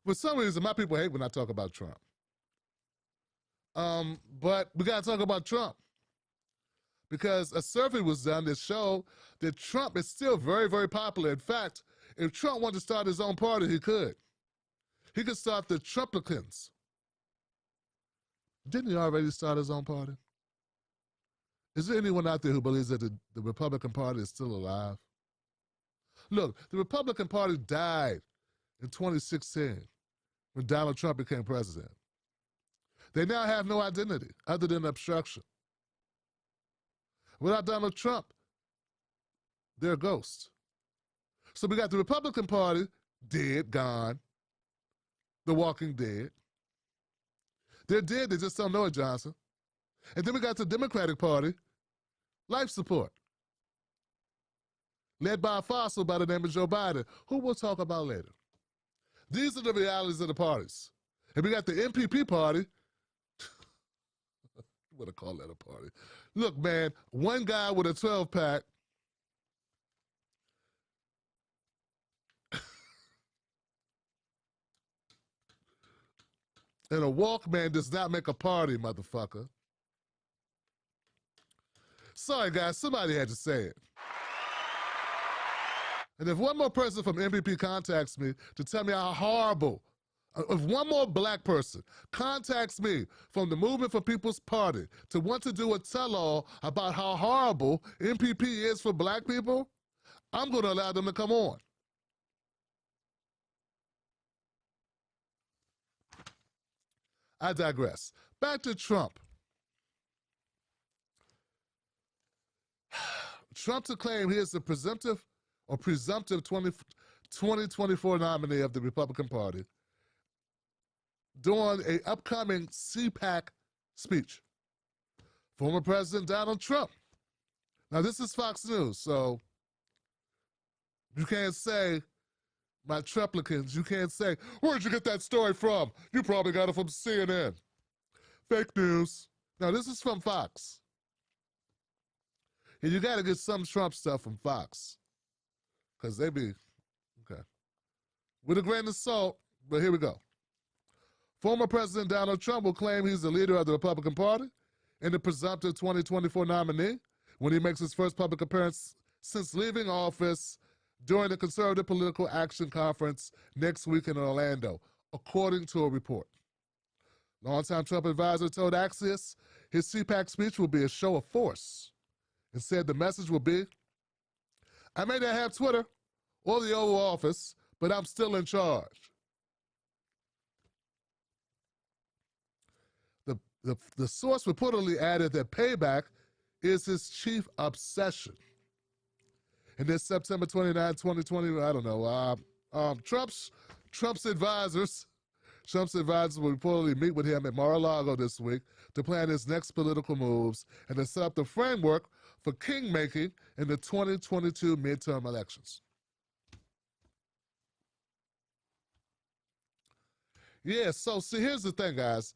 For some reason, my people hate when I talk about Trump. But we got to talk about Trump because a survey was done that showed that Trump is still very, very popular. In fact, if Trump wanted to start his own party, he could. He could start the Trumplicans. Didn't he already start his own party? Is there anyone out there who believes that the Republican Party is still alive? Look, the Republican Party died in 2016 when Donald Trump became president. They now have no identity other than obstruction. Without Donald Trump, they're a ghost. So we got the Republican Party, dead, gone. The Walking Dead. They're dead, they just don't know it, Johnson. And then we got the Democratic Party, life support, led by a fossil by the name of Joe Biden, who we'll talk about later. These are the realities of the parties. And we got the MPP Party. What to call that a party? Look, man, one guy with a 12-pack and a Walkman does not make a party, motherfucker. Sorry, guys, somebody had to say it. And if one more person from MPP contacts me to tell me how horrible, if one more black person contacts me from the Movement for People's Party to want to do a tell-all about how horrible MPP is for black people, I'm going to allow them to come on. I digress. Back to Trump. Trump to claim he is the presumptive 2024 nominee of the Republican Party during an upcoming CPAC speech. Former President Donald Trump. Now, this is Fox News, so you can't say, my Trumplicans, you can't say, where'd you get that story from? You probably got it from CNN. Fake news. Now, this is from Fox. And you got to get some Trump stuff from Fox. Because they be, okay. With a grain of salt, but here we go. Former President Donald Trump will claim he's the leader of the Republican Party and the presumptive 2024 nominee when he makes his first public appearance since leaving office during the Conservative Political Action Conference next week in Orlando, according to a report. Longtime Trump advisor told Axios his CPAC speech will be a show of force and said the message will be, I may not have Twitter or the Oval Office, but I'm still in charge. The source reportedly added that payback is his chief obsession. In this September 29, 2020, I don't know, Trump's advisors will reportedly meet with him at Mar-a-Lago this week to plan his next political moves and to set up the framework for king-making in the 2022 midterm elections. Yeah, so see, here's the thing, guys.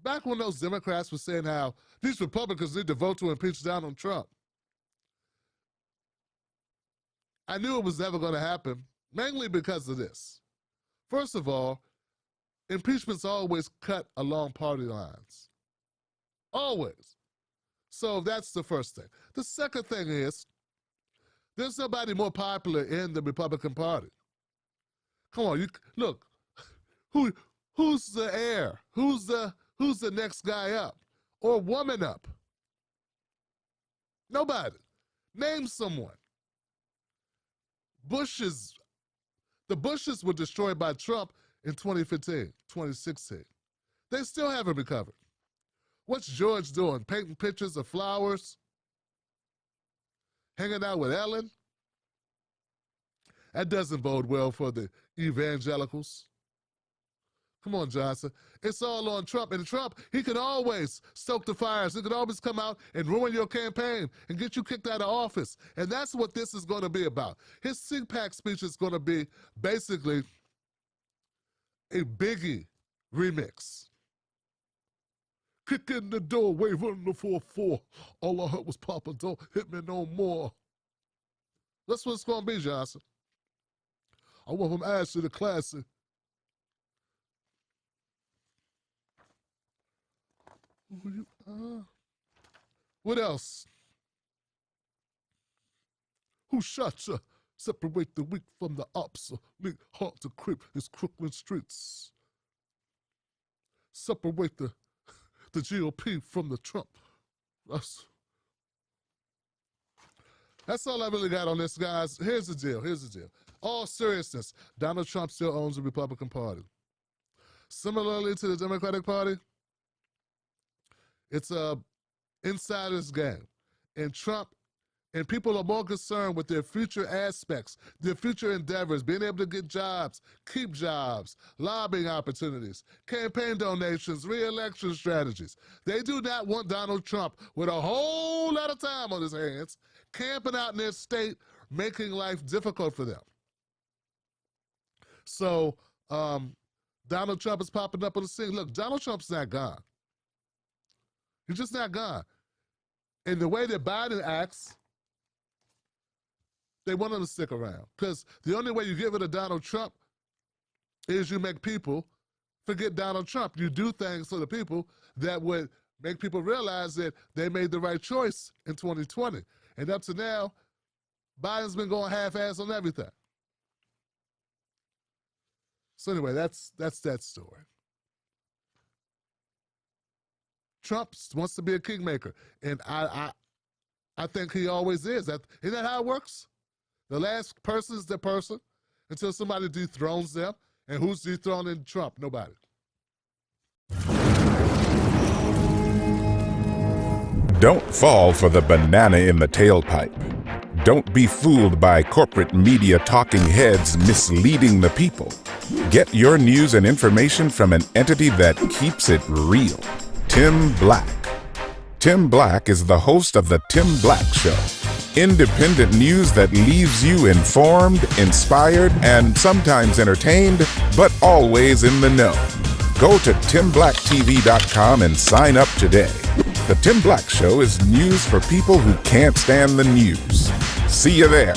Back when those Democrats were saying how these Republicans need to vote to impeach Donald Trump, I knew it was never going to happen, mainly because of this. First of all, impeachment's always cut along party lines. Always. So that's the first thing. The second thing is, there's nobody more popular in the Republican Party. Come on, look, who's the heir? Who's the next guy up? Or woman up? Nobody. Name someone. The Bushes were destroyed by Trump in 2015, 2016. They still haven't recovered. What's George doing? Painting pictures of flowers? Hanging out with Ellen? That doesn't bode well for the evangelicals. Come on, Johnson. It's all on Trump. And Trump, he can always stoke the fires. He can always come out and ruin your campaign and get you kicked out of office. And that's what this is going to be about. His CPAC speech is going to be basically a Biggie remix. Kick in the door, waving the 4-4. All I heard was Papa, don't hit me no more. That's what it's going to be, Johnson. I went from ashy to classy. What else? Who shot you? Separate the weak from the ops. Make hard to creep his Crooklyn streets. Separate the GOP from the Trump. That's all I really got on this, guys. Here's the deal. All seriousness, Donald Trump still owns the Republican Party. Similarly to the Democratic Party, it's a insider's game. And Trump and people are more concerned with their future aspects, their future endeavors, being able to get jobs, keep jobs, lobbying opportunities, campaign donations, re-election strategies. They do not want Donald Trump with a whole lot of time on his hands, camping out in their state, making life difficult for them. So Donald Trump is popping up on the scene. Look, Donald Trump's not gone. He's just not gone. And the way that Biden acts, they want him to stick around. Because the only way you get rid of Donald Trump is you make people forget Donald Trump. You do things for the people that would make people realize that they made the right choice in 2020. And up to now, Biden's been going half-ass on everything. So anyway, that's that story. Trump wants to be a kingmaker, and I think he always is. Isn't that how it works? The last person is the person until somebody dethrones them. And who's dethroning Trump? Nobody. Don't fall for the banana in the tailpipe. Don't be fooled by corporate media talking heads misleading the people. Get your news and information from an entity that keeps it real. Tim Black. Tim Black is the host of The Tim Black Show. Independent news that leaves you informed, inspired, and sometimes entertained, but always in the know. Go to timblacktv.com and sign up today. The Tim Black Show is news for people who can't stand the news. See you there.